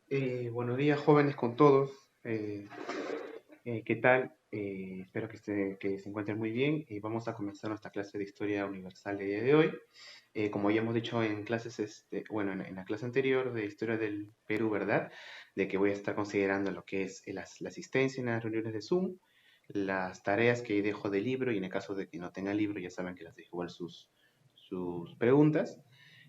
Buenos días, jóvenes con todos. ¿Qué tal? Espero que se encuentren muy bien. Vamos a comenzar nuestra clase de Historia Universal del día de hoy. Como ya hemos dicho en clases, bueno, en la clase anterior de Historia del Perú, ¿verdad? De que voy a estar considerando lo que es la asistencia en las reuniones de Zoom, las tareas que dejo de libro y en el caso de que no tenga libro, ya saben que las dejo igual sus preguntas.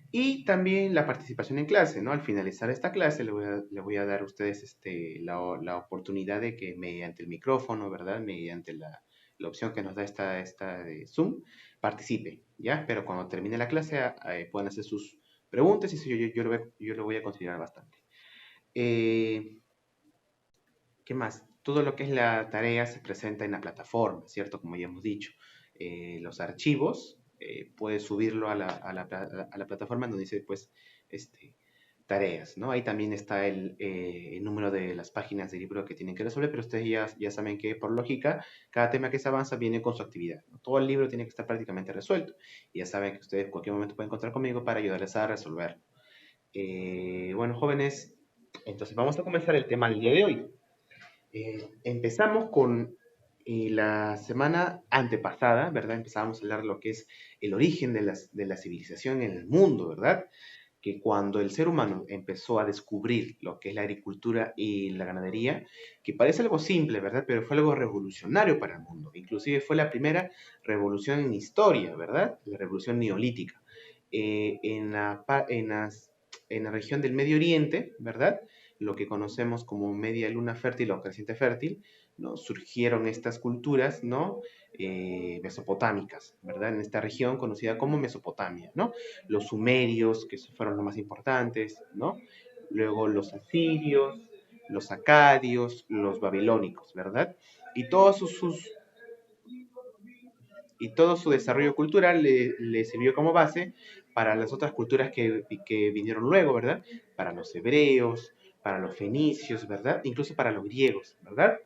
Y también la participación en clase, ¿no? Al finalizar esta clase le voy a dar a ustedes la oportunidad de que mediante el micrófono, ¿verdad? Mediante la opción que nos da esta de Zoom, participe, ¿ya? Pero cuando termine la clase puedan hacer sus preguntas y eso yo lo voy a considerar bastante. Eh, ¿Qué más? Todo lo que es la tarea se presenta en la plataforma, ¿cierto? Como ya hemos dicho. Los archivos, puedes subirlo a la plataforma donde dice, pues, este, tareas, ¿no? Ahí también está el número de las páginas del libro que tienen que resolver, pero ustedes ya saben que por lógica, cada tema que se avanza viene con su actividad, ¿no? Todo el libro tiene que estar prácticamente resuelto. Y ya saben que ustedes en cualquier momento pueden encontrar conmigo para ayudarles a resolver. Bueno, jóvenes, entonces vamos a comenzar el tema del día de hoy. Empezamos con la semana antepasada, ¿verdad? Empezábamos a hablar de lo que es el origen de la civilización en el mundo, ¿verdad? Que cuando el ser humano empezó a descubrir lo que es la agricultura y la ganadería, que parece algo simple, ¿verdad? Pero fue algo revolucionario para el mundo. Inclusive fue la primera revolución en historia, ¿verdad? La revolución neolítica. En la región del Medio Oriente, ¿verdad? Lo que conocemos como media luna fértil o creciente fértil, ¿no? Surgieron estas culturas, ¿no? Mesopotámicas, ¿verdad? En esta región conocida como Mesopotamia, ¿no? Los sumerios, que fueron los más importantes, ¿no? Luego los asirios, los acadios, los babilónicos, ¿verdad? Y todo su desarrollo cultural le sirvió como base para las otras culturas que vinieron luego, ¿verdad? Para los hebreos, para los fenicios, ¿verdad? Incluso para los griegos, ¿verdad?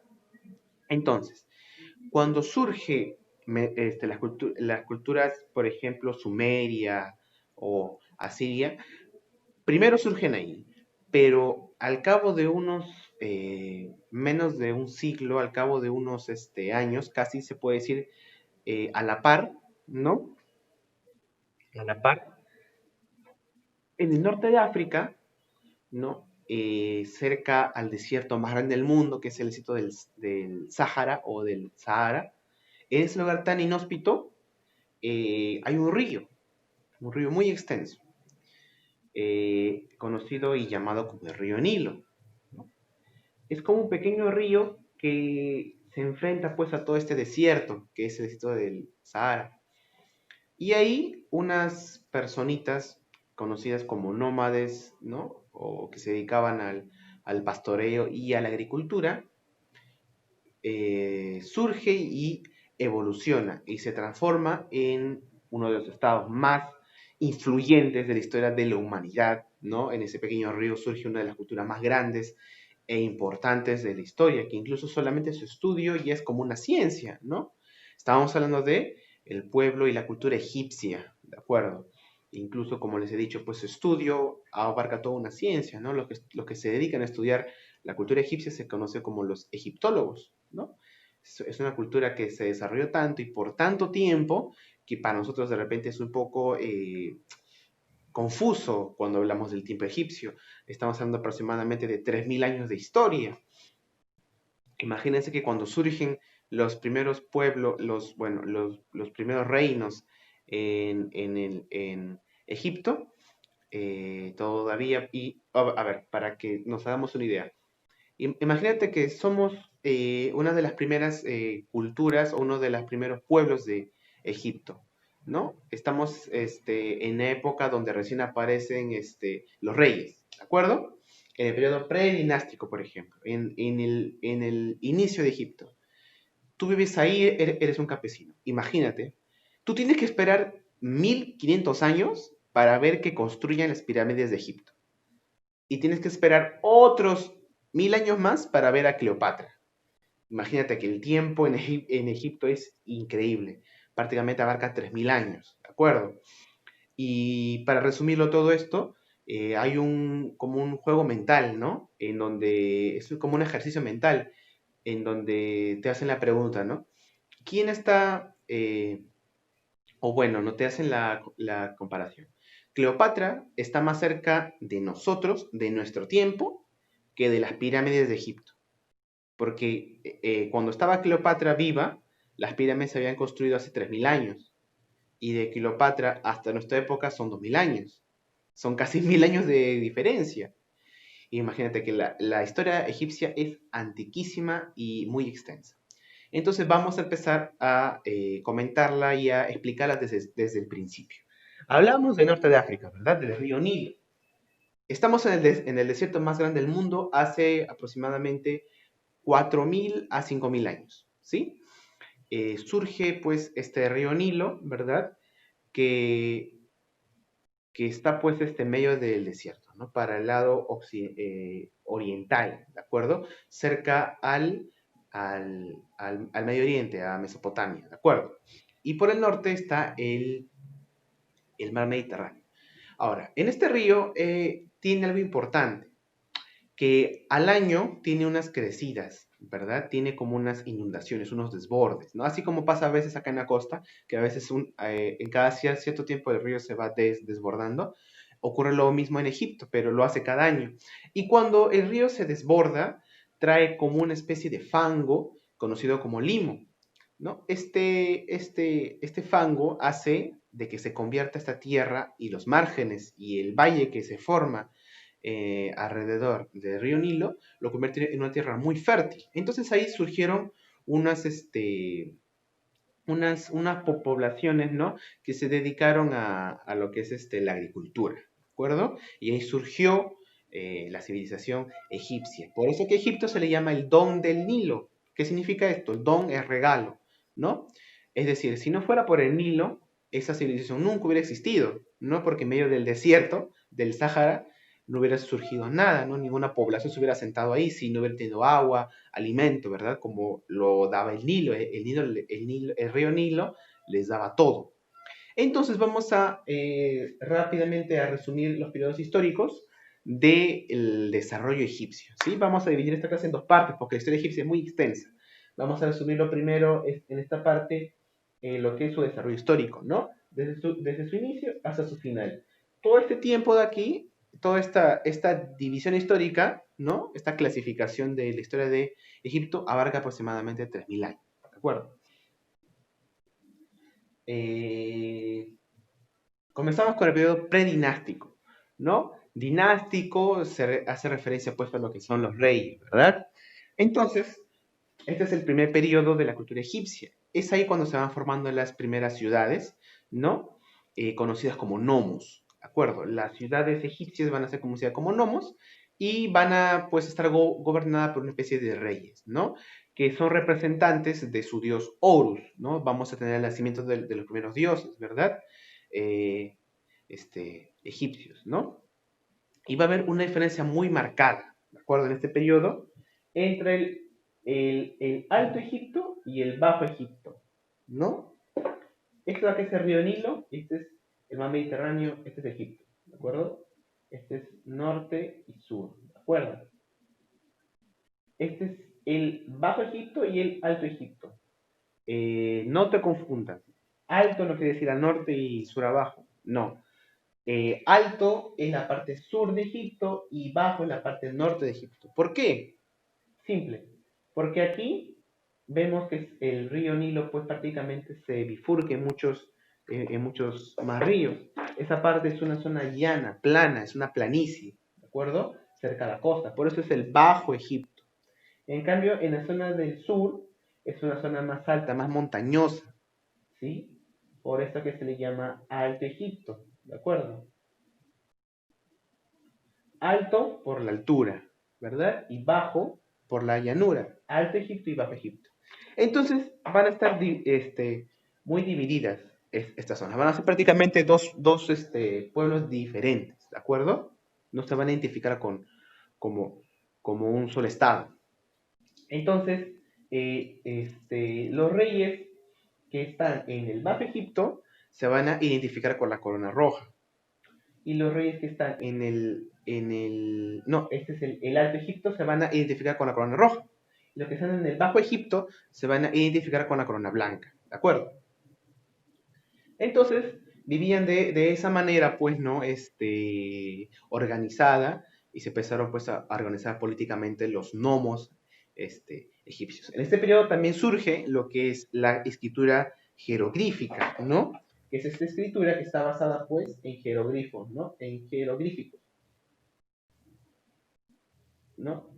Entonces, cuando surge las culturas, por ejemplo, Sumeria o Asiria, primero surgen ahí, pero al cabo de unos menos de un siglo, al cabo de unos años, casi se puede decir a la par, ¿no? A la par. En el norte de África, ¿no? Cerca al desierto más grande del mundo, que es el desierto del Sáhara o del Sahara, en ese lugar tan inhóspito hay un río muy extenso, conocido y llamado como el río Nilo, ¿no? Es como un pequeño río que se enfrenta pues a todo este desierto, que es el desierto del Sahara. Y ahí unas personitas conocidas como nómades, ¿no? O que se dedicaban al pastoreo y a la agricultura, surge y evoluciona y se transforma en uno de los estados más influyentes de la historia de la humanidad, ¿no? En ese pequeño río surge una de las culturas más grandes e importantes de la historia, que incluso solamente su estudio ya es como una ciencia, ¿no? Estábamos hablando de el pueblo y la cultura egipcia, ¿de acuerdo? Incluso, como les he dicho, pues su estudio abarca toda una ciencia, ¿no? Los que se dedican a estudiar la cultura egipcia se conoce como los egiptólogos, ¿no? Es una cultura que se desarrolló tanto y por tanto tiempo que para nosotros de repente es un poco confuso cuando hablamos del tiempo egipcio. Estamos hablando aproximadamente de 3.000 años de historia. Imagínense que cuando surgen los primeros pueblos, bueno, los primeros reinos en Egipto, todavía, y a ver, para que nos hagamos una idea, imagínate que somos una de las primeras culturas o uno de los primeros pueblos de Egipto, ¿no? Estamos en la época donde recién aparecen los reyes, ¿de acuerdo? En el periodo predinástico, por ejemplo, en el inicio de Egipto. Tú vives ahí, eres un campesino. Imagínate, tú tienes que esperar 1500 años para ver que construyan las pirámides de Egipto y tienes que esperar otros 1000 años más para ver a Cleopatra. Imagínate que el tiempo en Egipto es increíble, prácticamente abarca 3000 años, ¿de acuerdo? Y para resumirlo todo esto, hay como un juego mental, ¿no? En donde es como un ejercicio mental, en donde te hacen la pregunta, ¿no? ¿Quién está, o bueno, no te hacen la comparación? Cleopatra está más cerca de nosotros, de nuestro tiempo, que de las pirámides de Egipto. Porque cuando estaba Cleopatra viva, las pirámides se habían construido hace 3000 años. Y de Cleopatra hasta nuestra época son 2000 años. Son casi 1000 años de diferencia. Imagínate que la historia egipcia es antiquísima y muy extensa. Entonces vamos a empezar a comentarla y a explicarla desde el principio. Hablamos del norte de África, ¿verdad? Del río Nilo. Estamos en el desierto más grande del mundo hace aproximadamente 4000 a 5000 años, ¿sí? Surge pues este río Nilo, ¿verdad? Que, que está pues en medio del desierto, ¿no? Para el lado oriental, ¿de acuerdo? Cerca al Medio Oriente, a Mesopotamia, ¿de acuerdo? Y por el norte está el mar Mediterráneo. Ahora, en este río tiene algo importante, que al año tiene unas crecidas, ¿verdad? Tiene como unas inundaciones, unos desbordes, ¿no? Así como pasa a veces acá en la costa, que a veces en cada cierto tiempo el río se va desbordando. Ocurre lo mismo en Egipto, pero lo hace cada año. Y cuando el río se desborda, trae como una especie de fango conocido como limo, ¿no? Este fango hace de que se convierta esta tierra y los márgenes y el valle que se forma alrededor del río Nilo, lo convierte en una tierra muy fértil. Entonces ahí surgieron unas, unas poblaciones, ¿no? Que se dedicaron a lo que es la agricultura, ¿de acuerdo? Y ahí surgió la civilización egipcia. Por eso que Egipto se le llama el Don del Nilo. ¿Qué significa esto? El don es regalo, ¿no? Es decir, si no fuera por el Nilo, esa civilización nunca hubiera existido, ¿no? Porque en medio del desierto, del Sáhara, no hubiera surgido nada, ¿no? Ninguna población se hubiera sentado ahí si no hubiera tenido agua, alimento, ¿verdad? Como lo daba el Nilo, el río Nilo les daba todo. Entonces vamos a rápidamente a resumir los periodos históricos del desarrollo egipcio, ¿sí? Vamos a dividir esta clase en dos partes porque la historia egipcia es muy extensa. Vamos a resumirlo primero en esta parte, lo que es su desarrollo histórico, ¿no? Desde su inicio hasta su final. Todo este tiempo de aquí, toda esta división histórica, ¿no? Esta clasificación de la historia de Egipto abarca aproximadamente 3000 años, ¿de acuerdo? Eh, Comenzamos con el periodo predinástico, ¿no? Dinástico hace referencia pues a lo que son los reyes, ¿verdad? Entonces, este es el primer periodo de la cultura egipcia. Es ahí cuando se van formando las primeras ciudades, ¿no? Conocidas como nomos, ¿de acuerdo? Las ciudades egipcias van a ser conocidas como nomos y van a pues estar gobernadas por una especie de reyes, ¿no? Que son representantes de su dios Horus, ¿no? Vamos a tener el nacimiento de los primeros dioses, ¿verdad? Eh, egipcios, ¿no? Y va a haber una diferencia muy marcada, ¿de acuerdo? En este periodo, entre el Alto Egipto y el Bajo Egipto, ¿no? Esto de aquí es el río Nilo, este es el mar Mediterráneo, este es Egipto, ¿de acuerdo? Este es norte y sur, ¿de acuerdo? Este es el Bajo Egipto y el Alto Egipto. No te confundas. Alto no quiere decir al norte y sur abajo, no. Alto es la parte sur de Egipto y bajo es la parte norte de Egipto. ¿Por qué? Simple. Porque aquí vemos que el río Nilo pues prácticamente se bifurca en muchos más ríos. Esa parte es una zona llana, plana, es una planicie, ¿de acuerdo? Cerca de la costa. Por eso es el Bajo Egipto. En cambio, en la zona del sur es una zona más alta, más montañosa, ¿sí? Por eso que se le llama Alto Egipto, ¿de acuerdo? Alto por la altura, ¿verdad? Y bajo por la llanura. Alto Egipto y Bajo Egipto. Entonces van a estar muy divididas estas zonas. Van a ser prácticamente dos pueblos diferentes, ¿de acuerdo? No se van a identificar como, como un solo estado. Entonces, los reyes que están en el Bajo Egipto se van a identificar con la corona roja. Y los reyes que están no, este es el Alto Egipto, se van a identificar con la corona roja. Los que están en el Bajo Egipto se van a identificar con la corona blanca, ¿de acuerdo? Entonces, vivían de esa manera, pues, ¿no? Organizada, y se empezaron, pues, a organizar políticamente los nomos, egipcios. En este periodo también surge lo que es la escritura jeroglífica, ¿no? Que es esta escritura que está basada, pues, en jeroglifos, ¿no? En jeroglíficos, ¿no?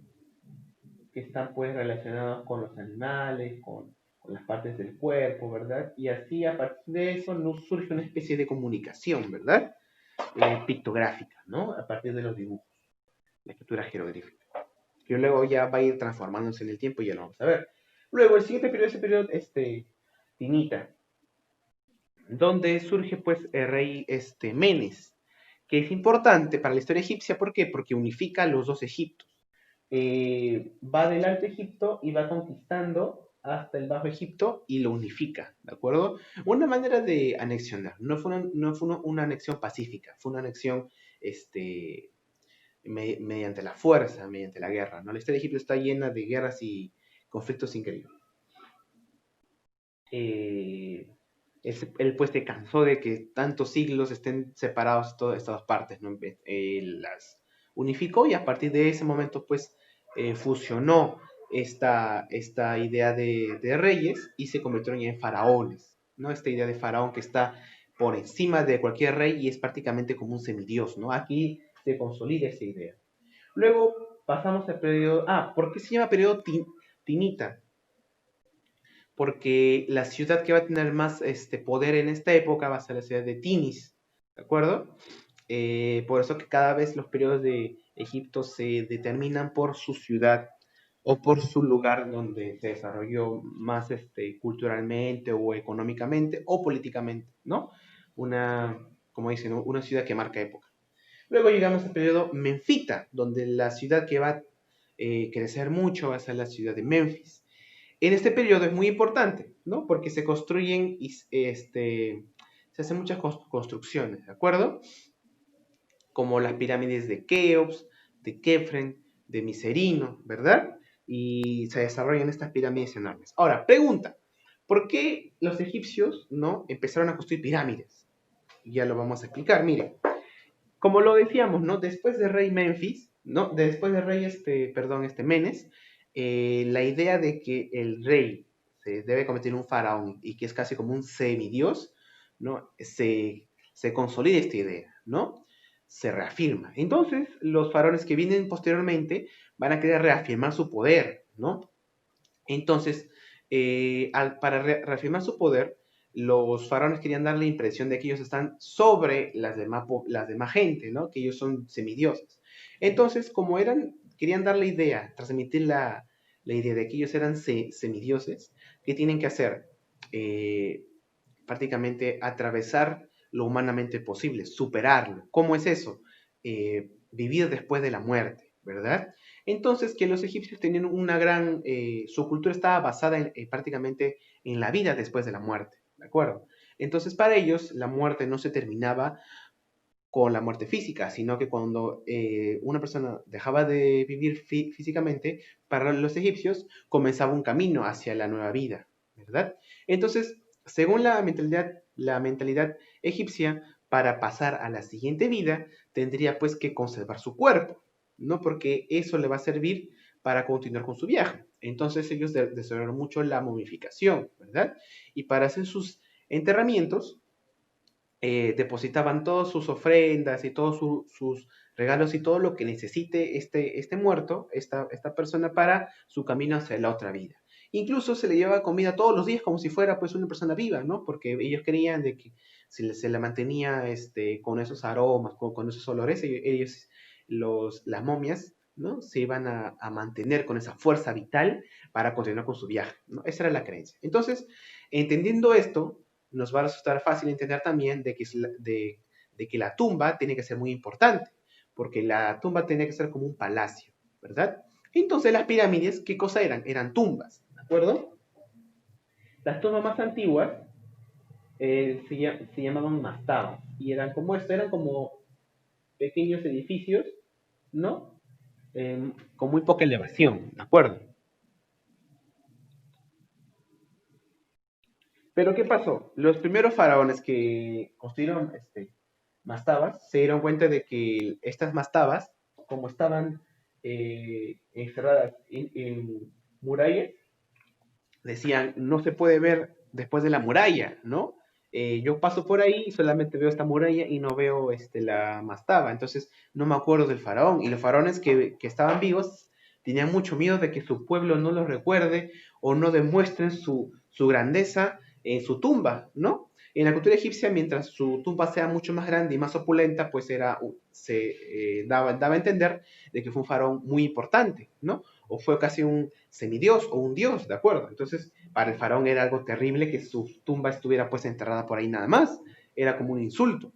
Que están, pues, relacionados con los animales, con las partes del cuerpo, ¿verdad? Y así, a partir de eso, nos surge una especie de comunicación, ¿verdad? Pictográfica, ¿no? A partir de los dibujos, la escritura jeroglífica, que luego ya va a ir transformándose en el tiempo y ya lo vamos a ver. Luego, el siguiente periodo es el periodo Tinita, donde surge pues el rey Menes, que es importante para la historia egipcia. ¿Por qué? Porque unifica los dos Egiptos. Va del Alto Egipto y va conquistando hasta el Bajo Egipto y lo unifica, ¿de acuerdo? Una manera de anexionar, no fue una anexión pacífica, fue una anexión mediante la fuerza, mediante la guerra, ¿no? La historia de Egipto está llena de guerras y conflictos increíbles. Él pues se cansó de que tantos siglos estén separados todas estas partes, ¿no? Las unificó y a partir de ese momento pues fusionó esta idea de reyes y se convirtieron en faraones, ¿no? Esta idea de faraón que está por encima de cualquier rey y es prácticamente como un semidios, ¿no? Aquí se consolida esa idea. Luego pasamos al periodo... ¿por qué se llama periodo Tinita? Porque la ciudad que va a tener más poder en esta época va a ser la ciudad de Tinis, ¿de acuerdo? Por eso que cada vez los periodos de Egipto se determinan por su ciudad o por su lugar donde se desarrolló más culturalmente o económicamente o políticamente, ¿no? Una, como dicen, ¿no? Una ciudad que marca época. Luego llegamos al periodo Menfita, donde la ciudad que va a crecer mucho va a ser la ciudad de Memphis. En este periodo es muy importante, ¿no? Porque se construyen y se hacen muchas construcciones, ¿de acuerdo? Como las pirámides de Keops, de Kefren, de Miserino, ¿verdad? Y se desarrollan estas pirámides enormes. Ahora, pregunta, ¿por qué los egipcios, ¿no? Empezaron a construir pirámides? Ya lo vamos a explicar, miren. Como lo decíamos, ¿no? Después de rey Memphis, ¿no? Después de rey, Menes, la idea de que el rey se debe convertir en un faraón y que es casi como un semidios, ¿no? Se consolida esta idea, ¿no? Se reafirma. Entonces, los faraones que vienen posteriormente van a querer reafirmar su poder, ¿no? Entonces, para reafirmar su poder, los faraones querían dar la impresión de que ellos están sobre las demás gente, ¿no? Que ellos son semidioses. Entonces, como querían dar la idea, transmitir la idea de que ellos eran semidioses, ¿qué tienen que hacer? Eh, Prácticamente atravesar lo humanamente posible, superarlo. ¿Cómo es eso? Vivir después de la muerte, ¿verdad? Entonces, que los egipcios tenían su cultura estaba basada prácticamente en la vida después de la muerte, ¿de acuerdo? Entonces, para ellos, la muerte no se terminaba con la muerte física, sino que cuando una persona dejaba de vivir físicamente, para los egipcios comenzaba un camino hacia la nueva vida, ¿verdad? Entonces, según la mentalidad egipcia, para pasar a la siguiente vida, tendría pues que conservar su cuerpo, ¿no? Porque eso le va a servir para continuar con su viaje. Entonces ellos desarrollaron mucho la momificación, ¿verdad? Y para hacer sus enterramientos, depositaban todas sus ofrendas y todos sus regalos y todo lo que necesite este muerto, esta persona, para su camino hacia la otra vida. Incluso se le llevaba comida todos los días como si fuera pues una persona viva, ¿no? Porque ellos creían de que si se la mantenía con esos aromas, con esos olores, las momias, ¿no? Se iban a mantener con esa fuerza vital para continuar con su viaje, ¿no? Esa era la creencia. Entonces, entendiendo esto, nos va a resultar fácil entender también de que la tumba tiene que ser muy importante, porque la tumba tenía que ser como un palacio, ¿verdad? Entonces las pirámides, ¿qué cosa eran? Eran tumbas, ¿de acuerdo? Las tumbas más antiguas se llamaban mastabas, y eran como esto, eran como pequeños edificios, ¿no? Con muy poca elevación, ¿de acuerdo? Pero ¿qué pasó? Los primeros faraones que construyeron mastabas se dieron cuenta de que estas mastabas, como estaban encerradas en murallas, decían, no se puede ver después de la muralla, ¿no? Yo paso por ahí y solamente veo esta muralla y no veo la mastaba, entonces no me acuerdo del faraón. Y los faraones que estaban vivos tenían mucho miedo de que su pueblo no los recuerde o no demuestren su grandeza en su tumba, ¿no? En la cultura egipcia, mientras su tumba sea mucho más grande y más opulenta, pues daba a entender de que fue un faraón muy importante, ¿no? O fue casi un semidios o un dios, ¿de acuerdo? Entonces, para el faraón era algo terrible que su tumba estuviera pues enterrada por ahí nada más, era como un insulto.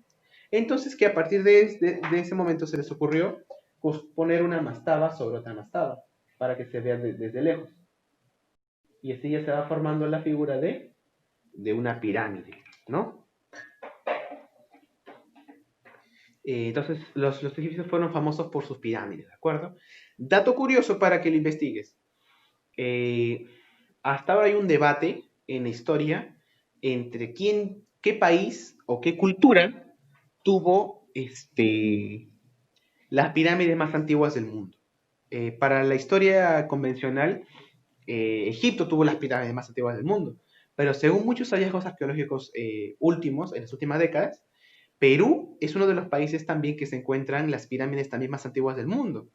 Entonces, que a partir de ese momento se les ocurrió pues, poner una mastaba sobre otra mastaba, para que se vea desde lejos. Y así ya se va formando la figura de una pirámide, ¿no? Entonces, los egipcios fueron famosos por sus pirámides, ¿de acuerdo? Dato curioso para que lo investigues. Eh, Hasta ahora hay un debate en la historia entre qué país o qué cultura tuvo las pirámides más antiguas del mundo. Para la historia convencional, Egipto tuvo las pirámides más antiguas del mundo, pero según muchos hallazgos arqueológicos últimos, en las últimas décadas, Perú es uno de los países también que se encuentran las pirámides también más antiguas del mundo.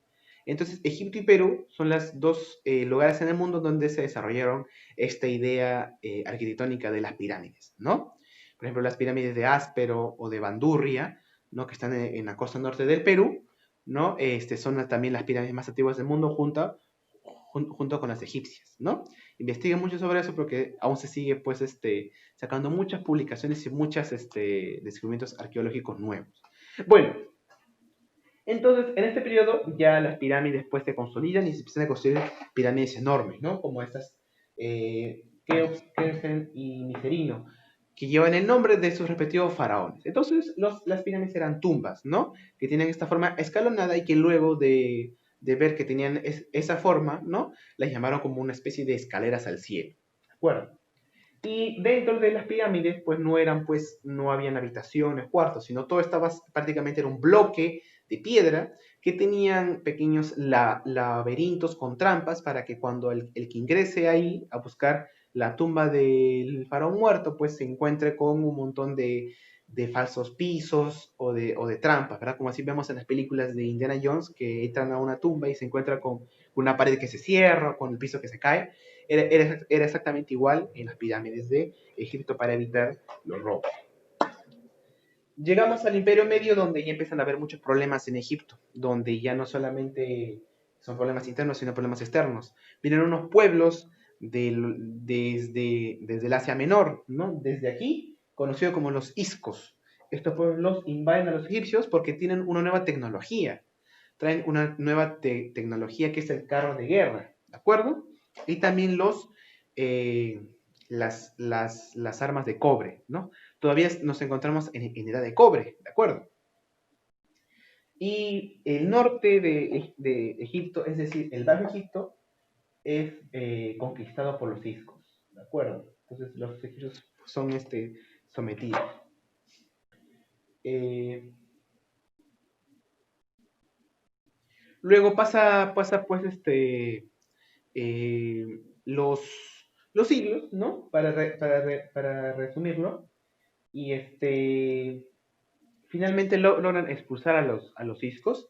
Entonces, Egipto y Perú son los dos lugares en el mundo donde se desarrollaron esta idea arquitectónica de las pirámides, ¿no? Por ejemplo, las pirámides de Áspero o de Bandurria, ¿no? Que están en la costa norte del Perú, ¿no? Son también las pirámides más antiguas del mundo junto con las egipcias, ¿no? Investiguen mucho sobre eso porque aún se sigue, pues, sacando muchas publicaciones y muchos descubrimientos arqueológicos nuevos. Bueno, entonces, en este periodo ya las pirámides pues se consolidan y se empiezan a construir pirámides enormes, ¿no? Como estas Keops, Kersen y Miserino, que llevan el nombre de sus respectivos faraones. Entonces, las pirámides eran tumbas, ¿no? Que tienen esta forma escalonada y que luego de ver que tenían esa forma, ¿no? Las llamaron como una especie de escaleras al cielo, ¿de acuerdo? Y dentro de las pirámides, pues no habían habitaciones, cuartos, sino todo estaba prácticamente era un bloque de piedra que tenían pequeños laberintos con trampas para que cuando el que ingrese ahí a buscar la tumba del faraón muerto, pues se encuentre con un montón de falsos pisos o de trampas, ¿verdad? Como así vemos en las películas de Indiana Jones, que entran a una tumba y se encuentra con una pared que se cierra, con el piso que se cae. Era exactamente igual en las pirámides de Egipto para evitar los robos. Llegamos al Imperio Medio donde ya empiezan a haber muchos problemas en Egipto, donde ya no solamente son problemas internos, sino problemas externos. Vienen unos pueblos desde el Asia Menor, ¿no? Desde aquí, conocido como los Iscos. Estos pueblos invaden a los egipcios porque tienen una nueva tecnología. Traen una nueva tecnología que es el carro de guerra, ¿de acuerdo? Y también eh, las armas de cobre, ¿no? Todavía nos encontramos en edad de cobre, ¿de acuerdo? Y el norte de Egipto, es decir, el Bajo Egipto, es conquistado por los iscos, ¿de acuerdo? Entonces los egipcios son sometidos. Eh, Luego pasa pues eh, los, los siglos, ¿no? Para resumirlo. Y finalmente logran expulsar a los iscos,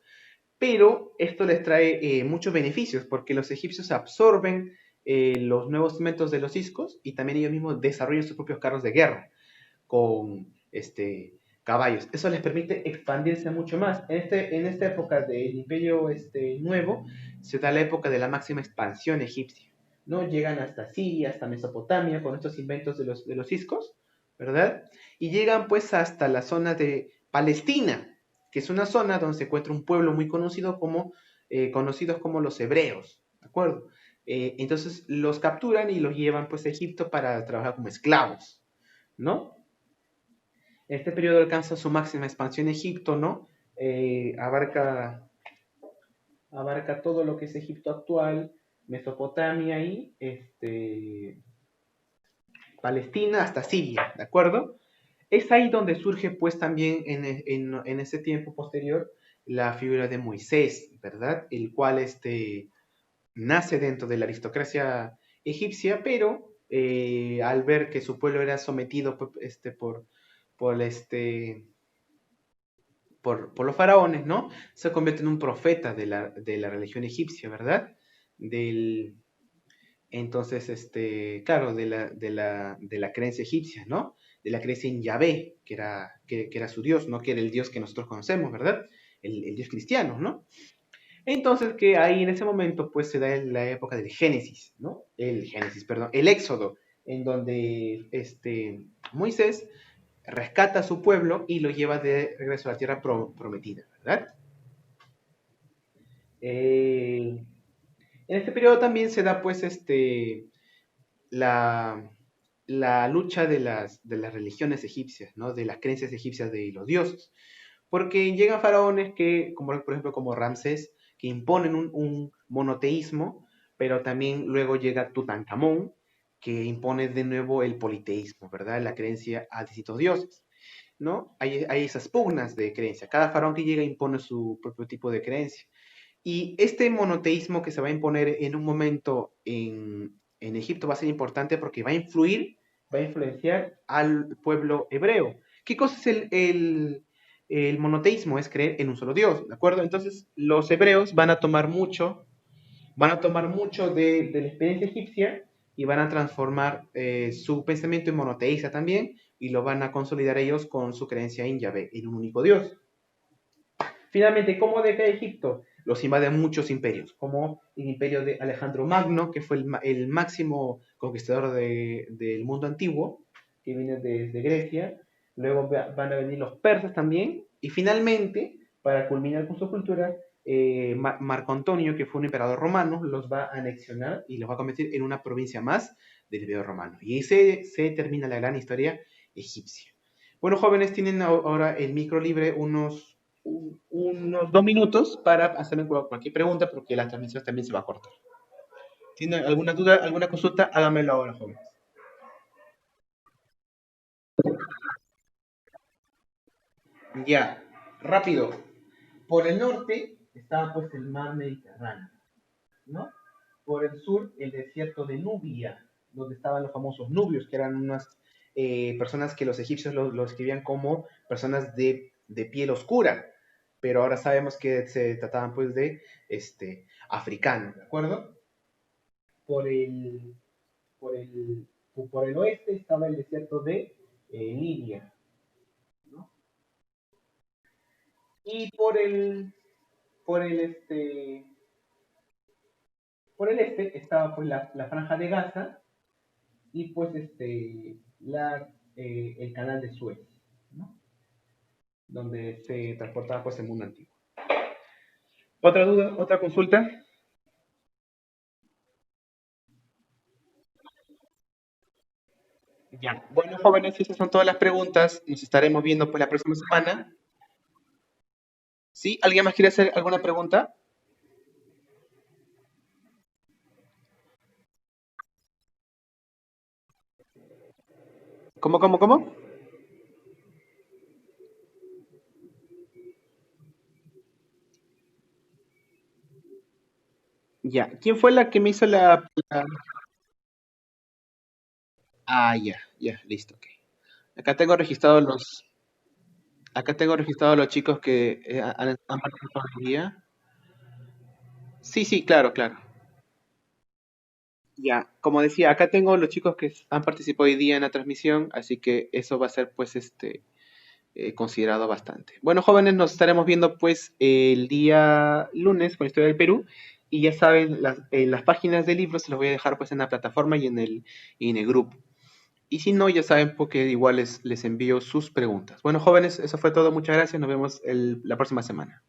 pero esto les trae muchos beneficios porque los egipcios absorben los nuevos métodos de los iscos y también ellos mismos desarrollan sus propios carros de guerra con caballos. Eso les permite expandirse mucho más. En esta época del imperio nuevo se da la época de la máxima expansión egipcia. ¿No? Llegan hasta Siria, hasta Mesopotamia con estos inventos de los iscos, ¿verdad? Y llegan pues hasta la zona de Palestina, que es una zona donde se encuentra un pueblo muy conocidos como los hebreos, ¿de acuerdo? Entonces los capturan y los llevan pues a Egipto para trabajar como esclavos, ¿no? Este periodo alcanza su máxima expansión en Egipto, ¿no? abarca, abarca todo lo que es Egipto actual, Mesopotamia y Palestina hasta Siria, ¿de acuerdo? Es ahí donde surge pues también en ese tiempo posterior la figura de Moisés, ¿verdad? El cual nace dentro de la aristocracia egipcia, pero al ver que su pueblo era sometido por, por los faraones, ¿no? Se convierte en un profeta de la religión egipcia, ¿verdad? Del, entonces, claro, de la creencia egipcia, ¿no? De la creencia en Yahvé, que era su Dios, ¿no? Que era el Dios que nosotros conocemos, ¿verdad? El Dios cristiano, ¿no? Entonces, que ahí en ese momento, pues se da la época del Génesis, ¿no? El Génesis, perdón, el Éxodo, en donde Moisés rescata a su pueblo y lo lleva de regreso a la tierra prometida, ¿verdad? En este periodo también se da, pues, la, la lucha de las religiones egipcias, ¿no? De las creencias egipcias de los dioses. Porque llegan faraones que, como por ejemplo como Ramsés, que imponen un monoteísmo, pero también luego llega Tutankamón, que impone de nuevo el politeísmo, ¿verdad? La creencia a distintos dioses, ¿no? Hay esas pugnas de creencia. Cada faraón que llega impone su propio tipo de creencia. Y este monoteísmo que se va a imponer en un momento en Egipto va a ser importante porque va a influenciar al pueblo hebreo. ¿Qué cosa es el monoteísmo? Es creer en un solo Dios, ¿de acuerdo? Entonces los hebreos van a tomar mucho de la experiencia egipcia y van a transformar su pensamiento en monoteísta también y lo van a consolidar ellos con su creencia en Yahvé, en un único Dios. Finalmente, ¿cómo decae Egipto? Los invaden muchos imperios, como el imperio de Alejandro Magno, que fue el máximo conquistador del mundo antiguo, que viene desde Grecia. Luego van a venir los persas también. Y finalmente, para culminar con su cultura, Marco Antonio, que fue un emperador romano, los va a anexionar y los va a convertir en una provincia más del imperio romano. Y ahí se termina la gran historia egipcia. Bueno, jóvenes, tienen ahora el micro libre unos 2 minutos para hacerme cualquier pregunta porque la transmisión también se va a cortar. ¿Tiene alguna duda, alguna consulta? Hágamelo ahora, jóvenes. Ya, rápido. Por el norte estaba pues el mar Mediterráneo, ¿no? Por el sur el desierto de Nubia, donde estaban los famosos nubios, que eran unas personas que los egipcios lo escribían como personas de piel oscura, pero ahora sabemos que se trataban pues de africanos, ¿de acuerdo? Por el, por el, por el oeste estaba el desierto de Libia, ¿no? Y por el por el este estaba pues la franja de Gaza y pues el canal de Suez, ¿no? Donde se transportaba pues el mundo antiguo. ¿Otra duda? ¿Otra consulta? Ya. Bueno, jóvenes, esas son todas las preguntas. Nos estaremos viendo pues la próxima semana. ¿Sí? ¿Alguien más quiere hacer alguna pregunta? ¿Cómo? Ya. ¿Quién fue la que me hizo Ah, ya, listo, ok. Acá tengo registrados acá tengo registrados los chicos que han participado hoy día. Sí, sí, claro. Ya, como decía, acá tengo los chicos que han participado hoy día en la transmisión, así que eso va a ser pues considerado bastante. Bueno, jóvenes, nos estaremos viendo pues el día lunes con la Historia del Perú y ya saben, las páginas del libro se las voy a dejar pues en la plataforma y en el grupo. Y si no, ya saben porque igual les envío sus preguntas. Bueno, jóvenes, eso fue todo. Muchas gracias. Nos vemos la próxima semana.